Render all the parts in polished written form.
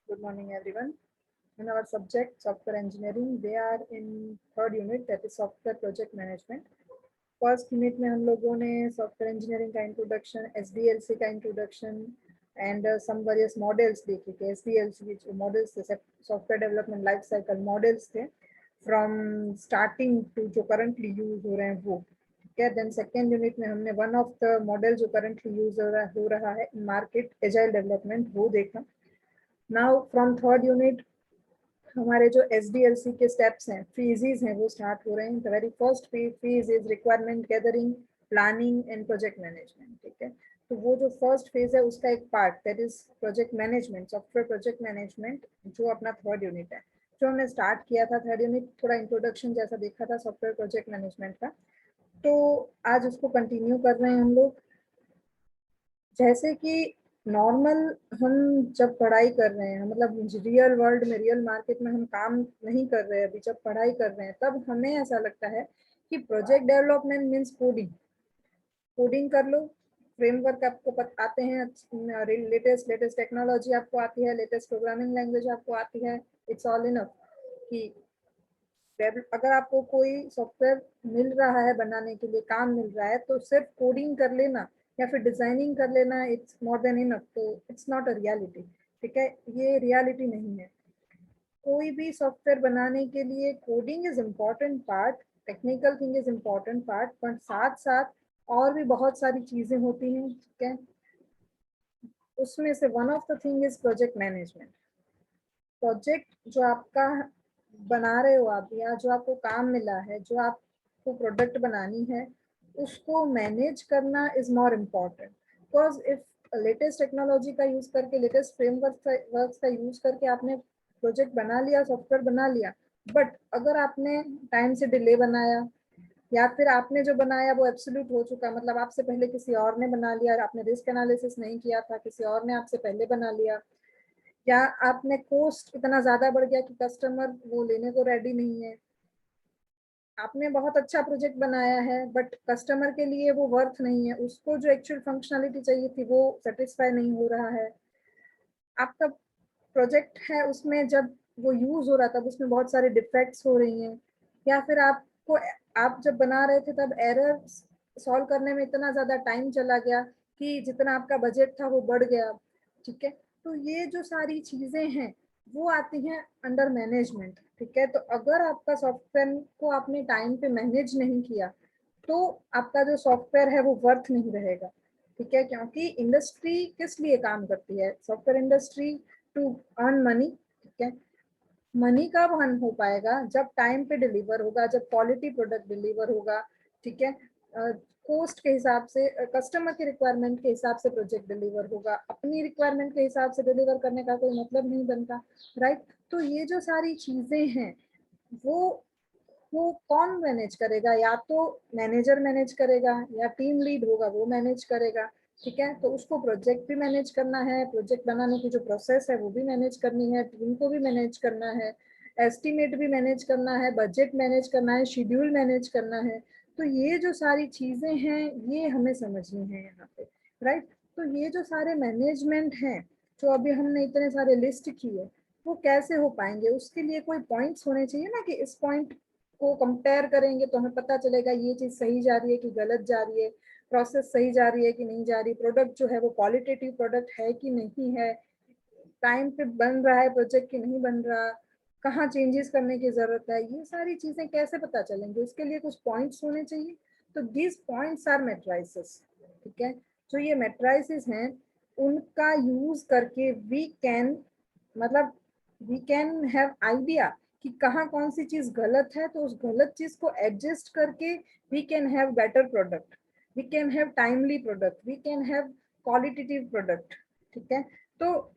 Good morning, everyone. In our subject, software engineering, they are in third unit, that is software project management. First unit में हम लोगों ने software engineering का introduction, SDLC का introduction and some various models देखे थे। SDLC जो models थे, software development life cycle models थे फ्रॉम स्टार्टिंग टू जो करंटली यूज हो रहे हैं वो। ठीक है, देन सेकेंड यूनिट में हमने वन ऑफ द मॉडल जो करंटली यूज हो रहा है इन मार्केट, एजाइल डेवलपमेंट, वो देखा। नाउ फ्रॉम थर्ड यूनिट हमारे जो एसडीएलसी के स्टेप्स हैं, फेजेस हैं, वो स्टार्ट हो रहे हैं। The very first phase is requirement gathering, planning and project management. ठीक है, तो वो जो फर्स्ट फेज है उसका एक part that is project management, software project management, जो अपना थर्ड यूनिट है, जो हमने स्टार्ट किया था। थर्ड यूनिट थोड़ा इंट्रोडक्शन जैसा देखा था सॉफ्टवेयर प्रोजेक्ट मैनेजमेंट का, तो आज उसको कंटिन्यू कर रहे हैं हम लोग। जैसे कि नॉर्मल हम जब पढ़ाई कर रहे हैं, मतलब रियल वर्ल्ड में, रियल मार्केट में हम काम नहीं कर रहे हैं अभी, जब पढ़ाई कर रहे हैं तब हमें ऐसा लगता है कि project development means coding. Coding कर लो, फ्रेमवर्क आपको आते हैं, लेटेस्ट टेक्नोलॉजी आपको आती है, लेटेस्ट प्रोग्रामिंग लैंग्वेज आपको आती है, इट्स ऑल इनफ। कि अगर आपको कोई सॉफ्टवेयर मिल रहा है बनाने के लिए, काम मिल रहा है, तो सिर्फ कोडिंग कर लेना या फिर डिजाइनिंग कर लेना इट्स मोर देन इनफ। तो इट्स नॉट अ रियलिटी। ठीक है, ये रियलिटी नहीं है। कोई भी सॉफ्टवेयर बनाने के लिए coding is important part, technical thing is important part, पर साथ साथ और भी बहुत सारी चीजें होती हैं। ठीक है, उसमें से one of the thing is project management. Project जो आपका बना रहे हो आप, या जो आपको काम मिला है, जो आपको प्रोडक्ट बनानी है, उसको मैनेज करना is more important. Because if latest technology का यूज करके, लेटेस्ट फ्रेमवर्क का यूज करके आपने प्रोजेक्ट बना लिया, सॉफ्टवेयर बना लिया, बट अगर आपने टाइम से डिले बनाया, या फिर आपने जो बनाया वो एब्सोल्यूट हो चुका, मतलब आपसे पहले किसी और ने बना लिया और आपने रिस्क एनालिसिस नहीं किया था, किसी और ने आपसे पहले बना लिया, या आपने कॉस्ट इतना ज्यादा बढ़ गया कि कस्टमर वो लेने को रेडी नहीं है, आपने बहुत अच्छा प्रोजेक्ट बनाया है बट कस्टमर के लिए वो वर्थ नहीं है, उसको जो एक्चुअल फंक्शनलिटी चाहिए थी वो सेटिस्फाई नहीं हो रहा है, आपका प्रोजेक्ट है उसमें जब वो यूज हो रहा था उसमें बहुत सारे डिफेक्ट्स हो रही हैं, या फिर आपको, आप जब बना रहे थे तब एरर सॉल्व करने में इतना ज्यादा टाइम चला गया कि जितना आपका बजट था वो बढ़ गया। ठीक है, तो ये जो सारी चीजें हैं वो आती हैं अंडर मैनेजमेंट। ठीक है, तो अगर आपका सॉफ्टवेयर को आपने टाइम पे मैनेज नहीं किया तो आपका जो सॉफ्टवेयर है वो वर्थ नहीं रहेगा। ठीक है, क्योंकि इंडस्ट्री किस लिए काम करती है, software industry to earn money. ठीक है, मनी कब अर्न हो पाएगा, जब टाइम पे डिलीवर होगा, जब क्वालिटी प्रोडक्ट डिलीवर होगा। ठीक है, कॉस्ट के हिसाब से, कस्टमर के रिक्वायरमेंट के हिसाब से प्रोजेक्ट डिलीवर होगा, अपनी रिक्वायरमेंट के हिसाब से डिलीवर करने का कोई मतलब नहीं बनता। राइट, तो ये जो सारी चीजें हैं वो कौन मैनेज करेगा, या तो मैनेजर मैनेज करेगा या टीम लीड होगा वो मैनेज करेगा। ठीक है, तो उसको प्रोजेक्ट भी मैनेज करना है, प्रोजेक्ट बनाने की जो प्रोसेस है वो भी मैनेज करनी है, टीम को भी मैनेज करना है, एस्टिमेट भी मैनेज करना है, बजट मैनेज करना है, शेड्यूल मैनेज करना है। तो ये जो सारी चीजें हैं ये हमें समझनी है यहाँ पे। राइट, तो ये जो सारे मैनेजमेंट हैं जो अभी हमने इतने सारे लिस्ट किए, वो कैसे हो पाएंगे, उसके लिए कोई पॉइंट्स होने चाहिए ना, कि इस पॉइंट को कंपेयर करेंगे तो हमें पता चलेगा ये चीज सही जा रही है कि गलत जा रही है, प्रोसेस सही जा रही है कि नहीं जा रही, प्रोडक्ट जो है वो क्वालिटेटिव प्रोडक्ट है कि नहीं है, टाइम पे बन रहा है प्रोजेक्ट कि नहीं बन रहा, कहाँ चेंजेस करने की जरूरत है, ये सारी चीजें कैसे पता चलेंगे, उसके लिए कुछ पॉइंट्स होने चाहिए। तो दिस पॉइंट्स आर मेट्राइसिस। ठीक है, जो ये मेट्राइसिस हैं उनका यूज करके वी कैन, मतलब वी कैन हैव आइडिया कि कहाँ कौन सी चीज गलत है, तो उस गलत चीज को एडजस्ट करके we can have better product, we can have timely product, we can have qualitative product. ठीक है, तो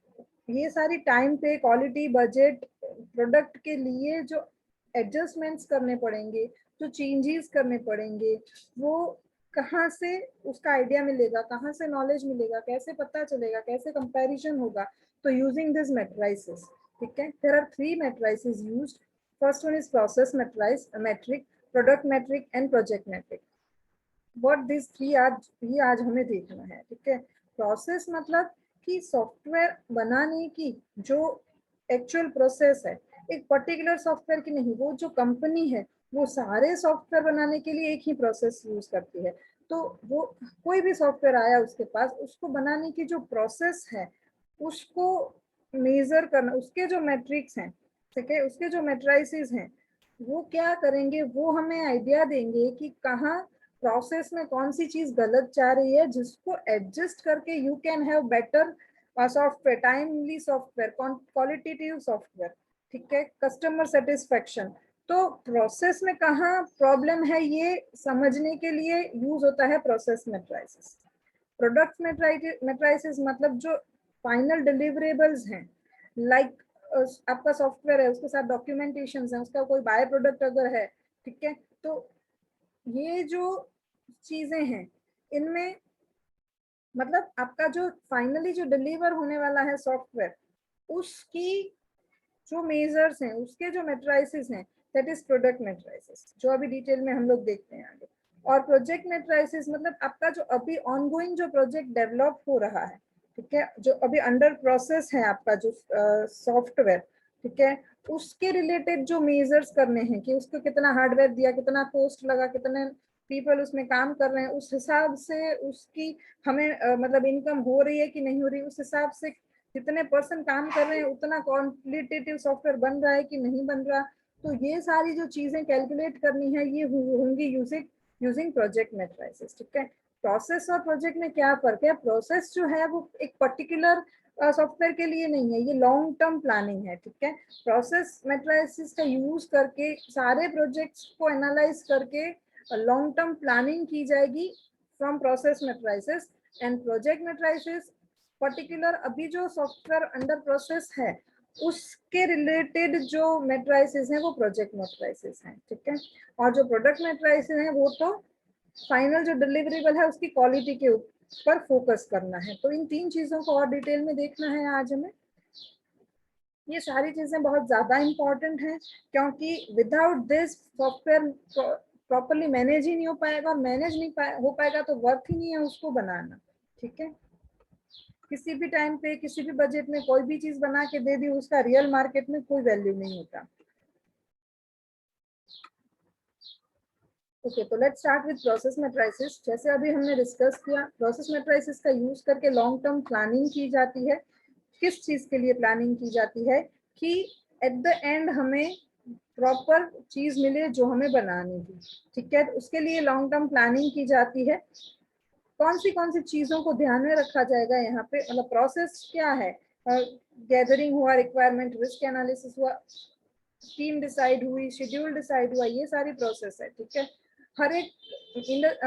ये सारी टाइम पे, क्वालिटी, बजट, प्रोडक्ट के लिए जो एडजस्टमेंट्स करने पड़ेंगे, जो चेंजेस करने पड़ेंगे, वो कहाँ से उसका आइडिया मिलेगा, कहाँ से नॉलेज मिलेगा, कैसे पता चलेगा, कैसे कंपैरिजन होगा, तो यूजिंग दिस मैट्रिसेस। ठीक है, there are 3 matrices used. First one is process matrix, metric, product metric and project metric. What this 3 आज हमें देखना है। ठीक है, प्रोसेस मतलब कि सॉफ्टवेयर बनाने की जो एक्चुअल प्रोसेस है, एक पर्टिकुलर सॉफ्टवेयर की नहीं, वो जो कंपनी है वो सारे सॉफ्टवेयर बनाने के लिए एक ही प्रोसेस यूज करती है। तो वो कोई भी सॉफ्टवेयर आया उसके पास, उसको बनाने की जो प्रोसेस है उसको मेजर करना, उसके जो मैट्रिक्स हैं, ठीक है, उसके जो मैट्राइसिस हैं, वो क्या करेंगे, वो हमें आइडिया देंगे कि कहाँ प्रोसेस में कौन सी चीज गलत जा रही है, जिसको एडजस्ट करके you can have better software, timely software, qualitative software, ठीक है, कस्टमर सेटिस्फेक्शन। तो प्रोसेस में कहाँ प्रॉब्लम है ये समझने के लिए यूज होता है प्रोसेस मैट्राइसिस। प्रोडक्ट मैट्राइसिस मतलब जो फाइनल डिलीवरेबल्स हैं, लाइक आपका सॉफ्टवेयर है, उसके साथ डॉक्यूमेंटेशन है, उसका कोई बाय प्रोडक्ट अगर है, ठीक है, तो ये जो चीजें हैं इनमें मतलब आपका जो फाइनली जो डिलीवर होने वाला है सॉफ्टवेयर, उसकी जो मेजर्स हैं, उसके जो मैट्राइसिस हैं, दैट इज प्रोडक्ट मैट्राइसिस, जो अभी डिटेल में हम लोग देखते हैं आगे। और प्रोजेक्ट मैट्राइसिस मतलब आपका जो अभी ऑनगोइंग जो प्रोजेक्ट डेवलप हो रहा है, ठीक है, जो अभी अंडर प्रोसेस है आपका जो सॉफ्टवेयर, ठीक है, उसके रिलेटेड जो मेजर्स करने हैं कि उसको कितना हार्डवेयर दिया, कितना कॉस्ट लगा, कितने पीपल उसमें काम कर रहे हैं, उस हिसाब से उसकी हमें मतलब इनकम हो रही है कि नहीं हो रही, उस हिसाब से जितने पर्सन काम कर रहे हैं उतना क्वांटिटेटिव सॉफ्टवेयर बन रहा है कि नहीं बन रहा। तो ये सारी जो चीजें कैलकुलेट करनी है ये होंगी यूजिंग प्रोजेक्ट मैट्राइसिस, ठीक है। प्रोसेस और प्रोजेक्ट में क्या फर्क है, प्रोसेस जो है वो एक पर्टिकुलर सॉफ्टवेयर के लिए नहीं है, ये लॉन्ग टर्म प्लानिंग है, ठीक है। प्रोसेस मैट्राइसिस का यूज करके सारे प्रोजेक्ट्स को एनालाइज करके लॉन्ग टर्म प्लानिंग की जाएगी from process matrices. And project matrices particular अभी जो सॉफ्टवेयर अंडर प्रोसेस है उसके रिलेटेड जो मैट्राइसिस है वो प्रोजेक्ट मैट्राइसिस है, ठीक है। और जो प्रोडक्ट मैट्राइसिस है वो तो फाइनल जो डिलीवरेबल है उसकी क्वालिटी के ऊपर फोकस करना है। तो इन तीन चीजों को और डिटेल में देखना है आज हमें। ये सारी चीजें बहुत ज्यादा इंपॉर्टेंट हैं क्योंकि without this software properly manage ही नहीं हो पाएगा, और मैनेज नहीं हो पाएगा तो वर्थ ही नहीं है उसको बनाना, ठीक है। किसी भी टाइम पे किसी भी बजट में कोई भी चीज बना के दे दी, उसका रियल मार्केट में कोई वैल्यू नहीं होता। ओके, तो let's start with process matrices. जैसे अभी हमने डिस्कस किया, प्रोसेस मैट्राइसिस का यूज करके लॉन्ग टर्म प्लानिंग की जाती है। किस चीज के लिए प्लानिंग की जाती है कि एट द एंड हमें प्रॉपर चीज मिले जो हमें बनानी थी, ठीक है। उसके लिए लॉन्ग टर्म प्लानिंग की जाती है। कौन सी चीजों को ध्यान में रखा जाएगा यहाँ पे, मतलब प्रोसेस क्या है, गैदरिंग हुआ, रिक्वायरमेंट रिस्क एनालिसिस हुआ, टीम डिसाइड हुई, शेड्यूल डिसाइड हुआ, ये सारी प्रोसेस है, ठीक है। हर एक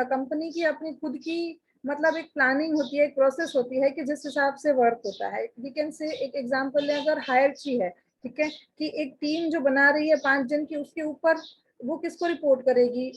कंपनी की अपनी खुद की मतलब एक प्लानिंग होती है, एक प्रोसेस होती है कि जिस हिसाब से वर्क होता है। वी कैन से एक एग्जांपल लें, अगर हायरची है, ठीक है, कि एक टीम जो बना रही है 5 जन की, उसके ऊपर वो किसको रिपोर्ट करेगी,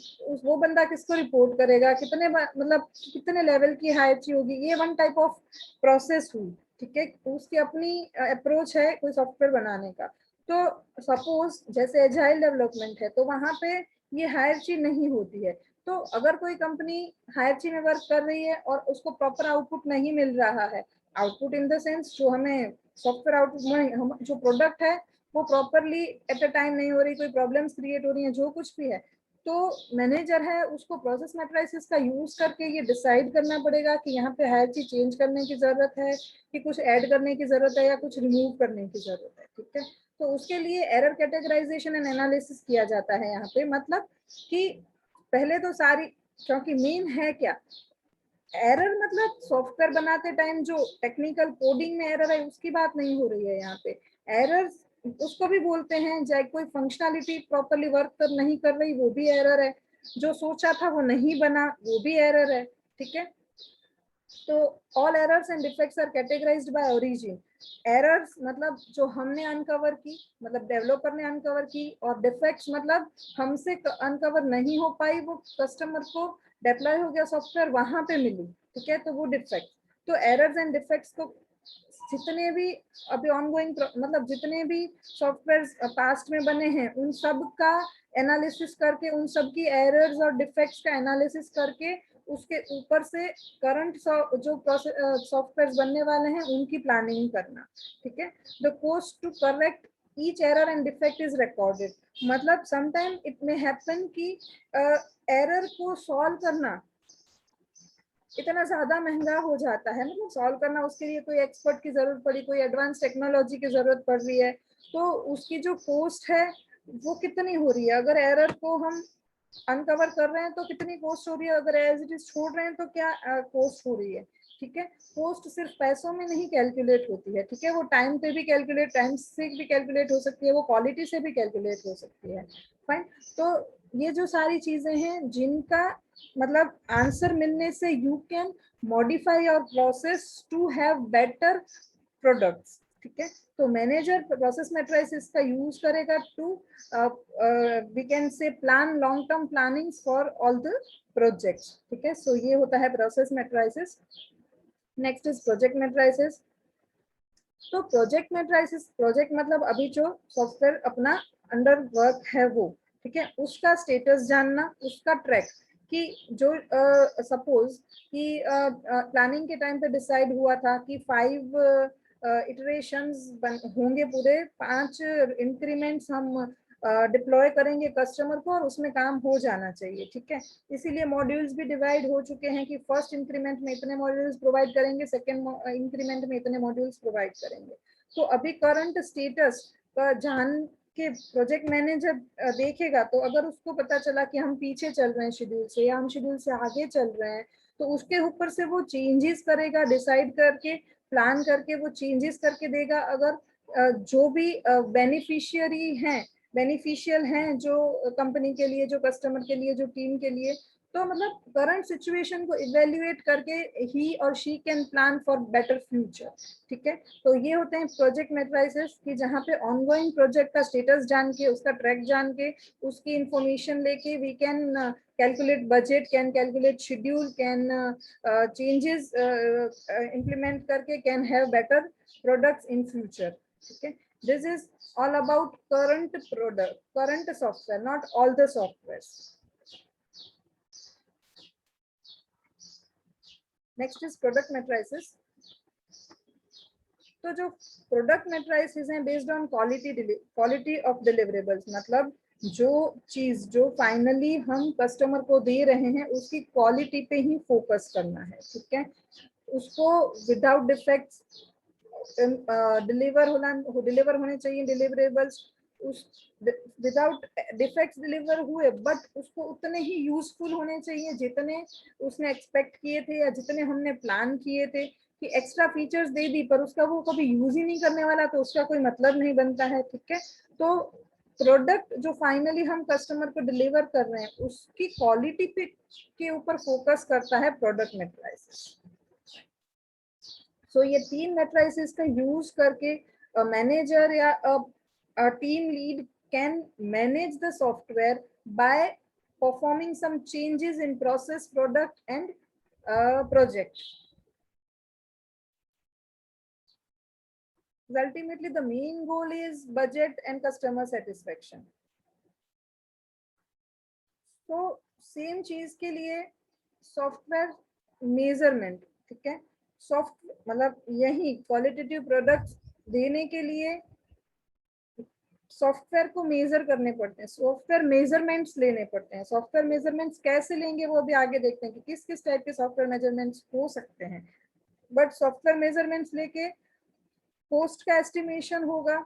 वो बंदा किसको रिपोर्ट करेगा, कितने मतलब कितने लेवल की हायरची होगी, ये वन टाइप ऑफ प्रोसेस हुई, ठीक है। उसकी अपनी अप्रोच है कोई सॉफ्टवेयर बनाने का। तो सपोज जैसे एजाइल डेवलपमेंट है तो वहां पे ये हायरची नहीं होती है। तो अगर कोई कंपनी हायरची में वर्क कर रही है और उसको प्रॉपर आउटपुट नहीं मिल रहा है, आउटपुट इन द सेंस जो हमें सॉफ्टवेयर आउटपुट हम जो प्रोडक्ट है वो प्रॉपरली एट अ टाइम नहीं हो रही, कोई प्रॉब्लम्स क्रिएट हो रही है, जो कुछ भी है, तो मैनेजर है उसको प्रोसेस मैट्राइसिस का यूज करके ये डिसाइड करना पड़ेगा कि यहाँ पे हायरची चेंज करने की जरूरत है, कि कुछ ऐड करने की जरूरत है, या कुछ रिमूव करने की जरूरत है, ठीक है। तो उसके लिए एरर कैटेगराइजेशन एंड एनालिसिस किया जाता है यहाँ पे। मतलब कि पहले तो सारी, क्योंकि मेन है क्या, एरर मतलब सॉफ्टवेयर बनाते टाइम जो टेक्निकल कोडिंग में एरर है उसकी बात नहीं हो रही है यहाँ पे। एरर उसको भी बोलते हैं, चाहे कोई फंक्शनलिटी प्रॉपरली वर्क कर नहीं कर रही वो भी एरर है, जो सोचा था वो नहीं बना वो भी एरर है, ठीक है। तो all errors and defects are categorised by origin. Errors मतलब जो हमने अनकवर की, मतलब डेवलपर ने अनकवर की, और डिफेक्ट्स मतलब हमसे अनकवर नहीं हो पाई, वो कस्टमर को डिप्लॉय हो गया सॉफ्टवेयर वहां पे मिली, ठीक है, तो वो डिफेक्ट। तो एरर्स एंड डिफेक्ट्स को जितने भी अभी ऑनगोइंग मतलब जितने भी सॉफ्टवेयर पास्ट में बने हैं उन सब का एनालिसिस करके, उन सब की एरर्स और डिफेक्ट्स का एनालिसिस करके उसके ऊपर से करंट जो सॉफ्टवेयर बनने वाले हैं उनकी प्लानिंग करना, ठीक है। The cost to correct each error and defect is recorded, मतलब समटाइम इट मे हैपन कि एरर को सॉल्व करना इतना ज्यादा महंगा हो जाता है, मतलब सॉल्व करना, उसके लिए कोई एक्सपर्ट की जरूरत पड़ी, कोई एडवांस टेक्नोलॉजी की जरूरत पड़ रही है, तो उसकी जो कॉस्ट है वो कितनी हो रही है। अगर एरर को हम अनकवर कर रहे हैं तो कितनी कॉस्ट हो रही है, अगर एज इट इज छोड़ रहे हैं तो क्या कॉस्ट हो रही है, ठीक है। कॉस्ट सिर्फ पैसों में नहीं कैलकुलेट होती है, ठीक है, वो टाइम पे भी कैलकुलेट, टाइम से भी कैलकुलेट हो सकती है, वो क्वालिटी से भी कैलकुलेट हो सकती है, फाइन। तो ये जो सारी चीजें हैं जिनका मतलब आंसर मिलने से you can modify your process to have better products, ठीक है। तो मैनेजर प्रोसेस मैट्रिसेस का यूज करेगा टू वी कैन से plan long term planning for all the projects, ठीक है। सो ये होता है process matrices. Next is project matrices. तो प्रोजेक्ट मैट्रिसेस, प्रोजेक्ट मतलब अभी जो सॉफ्टवेयर अपना अंडर वर्क है वो, ठीक है, उसका स्टेटस जानना, उसका ट्रैक, कि जो सपोज कि प्लानिंग के टाइम पे डिसाइड हुआ था कि 5 इटरेशंस होंगे, पूरे 5 इंक्रीमेंट्स हम डिप्लॉय करेंगे कस्टमर को और उसमें काम हो जाना चाहिए, ठीक है। इसीलिए मॉड्यूल्स भी डिवाइड हो चुके हैं कि फर्स्ट इंक्रीमेंट में इतने मॉड्यूल्स प्रोवाइड करेंगे, सेकेंड इंक्रीमेंट में इतने मॉड्यूल्स प्रोवाइड करेंगे। तो अभी करंट स्टेटस का जान के प्रोजेक्ट मैनेजर देखेगा, तो अगर उसको पता चला कि हम पीछे चल रहे हैं शेड्यूल से या हम शेड्यूल से आगे चल रहे हैं, तो उसके ऊपर से वो चेंजेस करेगा, डिसाइड करके प्लान करके वो चेंजेस करके देगा। अगर जो भी बेनिफिशियरी हैं, बेनिफिशियल हैं जो कंपनी के लिए, जो कस्टमर के लिए, जो टीम के लिए, तो मतलब करंट सिचुएशन को इवेल्युएट करके ही और she can plan for better future, ठीक है। तो ये होते हैं प्रोजेक्ट मैट्रिसेस कि जहाँ पे ऑनगोइंग प्रोजेक्ट का स्टेटस जान के, उसका ट्रैक जान के, उसकी इंफॉर्मेशन लेके we can calculate budget, can calculate schedule, can changes implement करके can have better products in future, ठीक है। This is all about current product, current software, not all the softwares. Next is product matrices. तो जो product matrices हैं based on quality of deliverables, मतलब जो चीज जो फाइनली हम कस्टमर को दे रहे हैं उसकी क्वालिटी पे ही फोकस करना है, ठीक है। उसको विदाउट डिफेक्ट्स डिलीवर होने चाहिए डिलीवरेबल्स, उस विदाउट डिफेक्ट्स डिलीवर हुए, बट उसको उतने ही यूजफुल होने चाहिए जितने उसने एक्सपेक्ट किए थे या जितने हमने प्लान किए थे। कि एक्स्ट्रा फीचर्स दे दी पर उसका वो कभी यूज ही नहीं करने वाला, तो उसका कोई मतलब नहीं बनता है, ठीक है। तो प्रोडक्ट जो फाइनली हम कस्टमर को डिलीवर कर रहे हैं उसकी क्वालिटी पे के ऊपर फोकस करता है प्रोडक्ट मैट्रिसेस। सो ये 3 मैट्रिसेस का यूज करके मैनेजर या team lead can manage the software by performing some changes in process, product and project. Ultimately the main goal is budget and customer satisfaction. तो सेम चीज के लिए सॉफ्टवेयर मेजरमेंट, ठीक है। सॉफ्ट मतलब यही क्वालिटेटिव प्रोडक्ट्स देने के लिए सॉफ्टवेयर को मेजर करने पड़ते हैं, सॉफ्टवेयर मेजरमेंट्स लेने पड़ते हैं। सॉफ्टवेयर मेजरमेंट्स कैसे लेंगे वो भी आगे देखते हैं कि किस किस टाइप के सॉफ्टवेयर मेजरमेंट्स हो सकते हैं। बट सॉफ्टवेयर मेजरमेंट्स लेके कॉस्ट का एस्टिमेशन होगा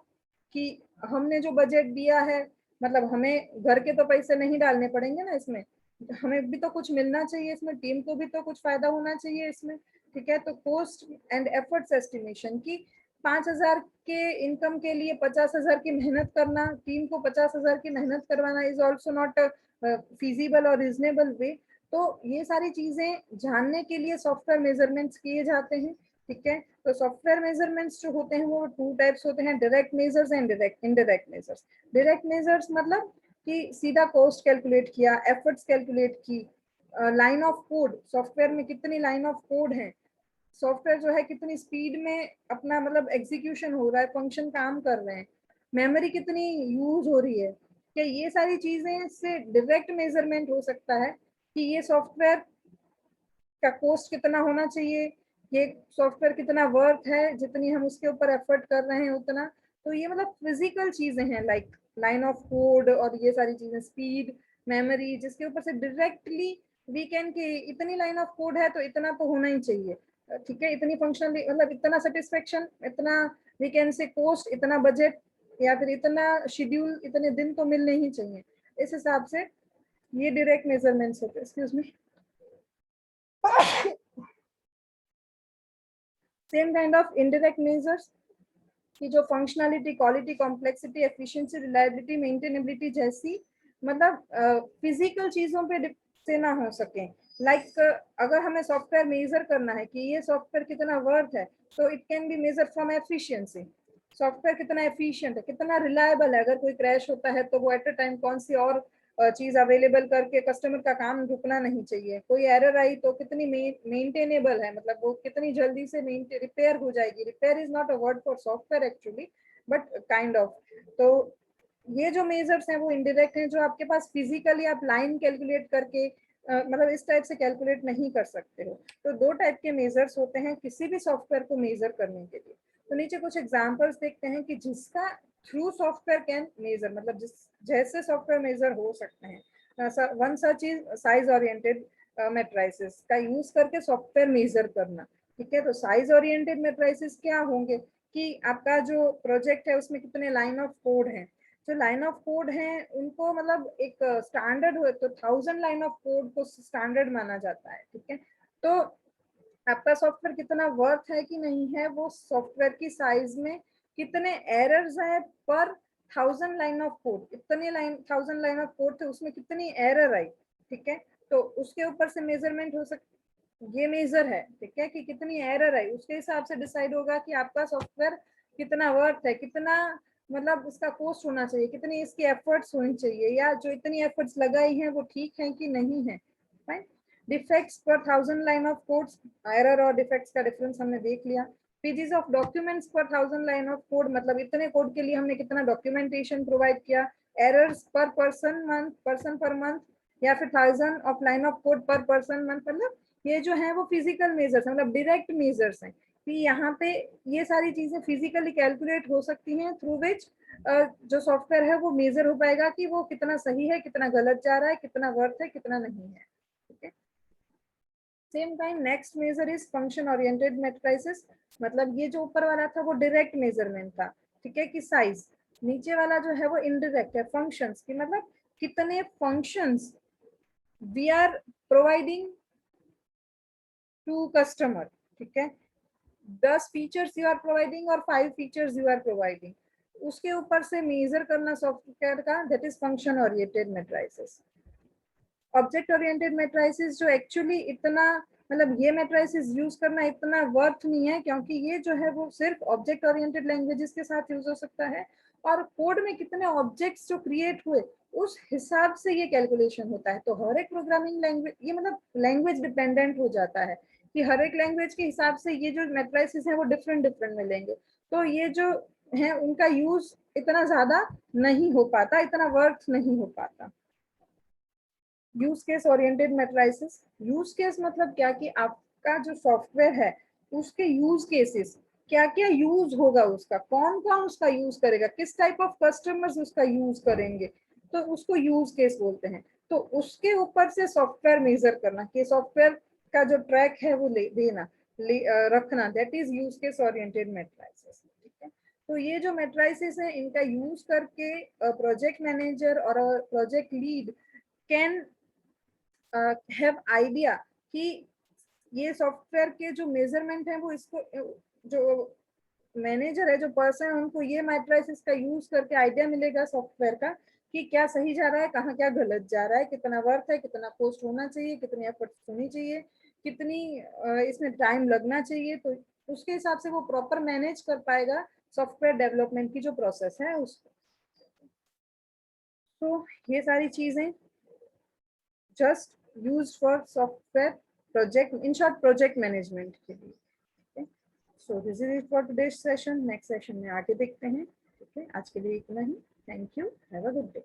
कि हमने जो बजट दिया है, मतलब हमें घर के तो पैसे नहीं डालने पड़ेंगे ना इसमें, हमें भी तो कुछ मिलना चाहिए इसमें, टीम को भी तो कुछ फायदा होना चाहिए इसमें, ठीक है। तो कॉस्ट एंड एफर्ट्स एस्टिमेशन की 5,000 के इनकम के लिए 50,000 की मेहनत करना, टीम को 50,000 की मेहनत करवाना इज ऑल्सो नॉट फीजिबल और रीजनेबल वे। तो ये सारी चीजें जानने के लिए सॉफ्टवेयर मेजरमेंट्स किए जाते हैं, ठीक है। तो सॉफ्टवेयर मेजरमेंट्स जो होते हैं वो 2 टाइप्स होते हैं, direct measures and indirect measures. Direct measures मतलब कि सीधा कॉस्ट कैलकुलेट किया, एफर्ट्स कैलकुलेट की, लाइन ऑफ कोड, सॉफ्टवेयर में कितनी लाइन ऑफ कोड है, सॉफ्टवेयर जो है कितनी स्पीड में अपना मतलब एग्जीक्यूशन हो रहा है, फंक्शन काम कर रहे हैं, मेमोरी कितनी यूज हो रही है, क्या ये सारी चीजें से डायरेक्ट मेजरमेंट हो सकता है कि ये सॉफ्टवेयर का कॉस्ट कितना होना चाहिए, ये सॉफ्टवेयर कितना वर्थ है, जितनी हम उसके ऊपर एफर्ट कर रहे हैं उतना। तो ये मतलब फिजिकल चीजें हैं, लाइक लाइन ऑफ कोड और ये सारी चीजें, स्पीड, मेमोरी, जिसके ऊपर से डायरेक्टली वी कैन कि इतनी लाइन ऑफ कोड है तो इतना तो होना ही चाहिए, ठीक है, इतनी फंक्शनल, मतलब इतना सेटिस्फेक्शन, इतना वी कैन से कॉस्ट, इतना बजट, या फिर इतना शेड्यूल, इतने दिन तो मिलने ही चाहिए। इस हिसाब से ये डायरेक्ट मेजरमेंट्स होते हैं। Excuse me. Same kind of indirect measures की जो functionality, quality, complexity, efficiency, reliability, maintainability जैसी मतलब फिजिकल चीजों पे से ना हो सके। लाइक अगर हमें सॉफ्टवेयर मेजर करना है कि ये सॉफ्टवेयर कितना वर्थ है, तो it can be measure from efficiency, software कितना एफिशिएंट है, कितना रिलायबल है, अगर कोई क्रैश होता है तो वो एट अ टाइम कौन सी और चीज अवेलेबल करके कस्टमर का काम रुकना नहीं चाहिए, कोई एरर आई तो कितनी मेंटेनेबल है, मतलब वो कितनी जल्दी से रिपेयर हो जाएगी। Repair is not a word for software actually, but kind of. तो ये जो मेजर्स हैं वो इनडायरेक्ट हैं, जो आपके पास फिजिकली आप लाइन कैलकुलेट करके मतलब इस टाइप से कैलकुलेट नहीं कर सकते हो। तो दो टाइप के मेजर्स होते हैं किसी भी सॉफ्टवेयर को मेजर करने के लिए। तो नीचे कुछ एग्जांपल्स देखते हैं कि जिसका थ्रू सॉफ्टवेयर कैन मेजर, मतलब जिस जैसे सॉफ्टवेयर मेजर हो सकते हैं। One such is size oriented matrices का यूज करके सॉफ्टवेयर मेजर करना, ठीक है। तो साइज ओरिएंटेड मैट्रिसेस क्या होंगे कि आपका जो प्रोजेक्ट है उसमें कितने लाइन ऑफ कोड है, जो लाइन ऑफ कोड है उनको मतलब एक स्टैंडर्ड हो, तो 1000 लाइन ऑफ कोड को स्टैंडर्ड माना जाता है, ठीक है। तो आपका सॉफ्टवेयर कितना वर्थ है कि नहीं है, वो सॉफ्टवेयर की साइज में कितने एरर्स है पर 1000 लाइन ऑफ कोड, इतने लाइन 1000 लाइन ऑफ कोड थे उसमें कितनी एरर आई, ठीक है। तो उसके ऊपर से मेजरमेंट हो सकती, ये मेजर है, ठीक है, कि कितनी एरर आई, उसके हिसाब से डिसाइड होगा कि आपका सॉफ्टवेयर कितना वर्थ है, कितना मतलब उसका कॉस्ट होना चाहिए, कितनी इसकी एफर्ट्स होनी चाहिए, या जो इतनी एफर्ट्स लगाई हैं वो ठीक है कि नहीं है। फाइन। डिफेक्ट्स पर 1000 लाइन ऑफ कोड्स, एरर और डिफेक्ट्स का डिफरेंस हमने देख लिया। पेजेस ऑफ डॉक्यूमेंट्स पर 1000 लाइन ऑफ कोड, मतलब इतने कोड के लिए हमने कितना डॉक्यूमेंटेशन प्रोवाइड किया। एरर्स पर person month, person per month, या फिर 1000 ऑफ लाइन ऑफ कोड पर पर्सन मंथ, मतलब ये जो है वो फिजिकल मेजर्स, मतलब डायरेक्ट मेजर्स हैं कि यहाँ पे ये सारी चीजें फिजिकली कैलकुलेट हो सकती हैं, थ्रू विच जो सॉफ्टवेयर है वो मेजर हो पाएगा कि वो कितना सही है, कितना गलत जा रहा है, कितना वर्थ है, कितना नहीं है, ठीक है। Same time next measure is function oriented matrices, मतलब ये जो ऊपर वाला था वो डायरेक्ट मेजरमेंट था, ठीक है, कि साइज। नीचे वाला जो है वो इनडायरेक्ट है, फंक्शंस की, मतलब कितने functions we are providing to customer, ठीक है। 10 फीचर्स यू आर प्रोवाइडिंग और 5 फीचर्स यू आर प्रोवाइडिंग, उसके ऊपर से मेजर करना सॉफ्टवेयर का, that is function oriented matrices. Object oriented matrices जो एक्चुअली इतना, मतलब ये मैट्रिसेस यूज करना इतना वर्थ नहीं है, क्योंकि ये जो है वो सिर्फ ऑब्जेक्ट ओरिएंटेड लैंग्वेजेस के साथ यूज हो सकता है, और कोड में कितने ऑब्जेक्ट्स जो क्रिएट हुए उस हिसाब से ये कैलकुलेशन होता है। तो हर एक प्रोग्रामिंग लैंग्वेज, ये मतलब लैंग्वेज डिपेंडेंट हो जाता है कि हर एक लैंग्वेज के हिसाब से ये जो मैट्रिसेस है वो डिफरेंट डिफरेंट मिलेंगे। तो ये जो है उनका यूज इतना ज्यादा नहीं हो पाता, इतना वर्थ नहीं हो पाता। Use case oriented matrices, use case मतलब क्या कि आपका जो सॉफ्टवेयर है उसके यूज केसेस, क्या क्या यूज होगा उसका, कौन कौन उसका यूज करेगा, किस टाइप ऑफ कस्टमर्स उसका यूज करेंगे, तो उसको यूज केस बोलते हैं। तो उसके ऊपर से सॉफ्टवेयर मेजर करना कि सॉफ्टवेयर का जो ट्रैक है वो देना, रखना, that is use case oriented matrices, ठीक है। तो ये जो मैट्रिसेस है इनका यूज करके प्रोजेक्ट मैनेजर और project lead can have idea कि ये सॉफ्टवेयर के जो मेजरमेंट है वो इसको, जो मैनेजर है, जो पर्सन है, उनको ये मैट्रिसेस का यूज करके आइडिया मिलेगा सॉफ्टवेयर का कि क्या सही जा रहा है, कहाँ क्या गलत जा रहा है, कितना वर्थ है, कितना कॉस्ट होना चाहिए, कितनी एफर्ट होनी चाहिए, कितनी इसमें टाइम लगना चाहिए। तो उसके हिसाब से वो प्रॉपर मैनेज कर पाएगा सॉफ्टवेयर डेवलपमेंट की जो प्रोसेस है उसको। तो ये सारी चीजें just used for software project, in short project management के लिए, ठीक है। So this is it for today's session. Next session में आगे देखते हैं, ठीक है। आज के लिए इतना ही। Thank you. Have a good day.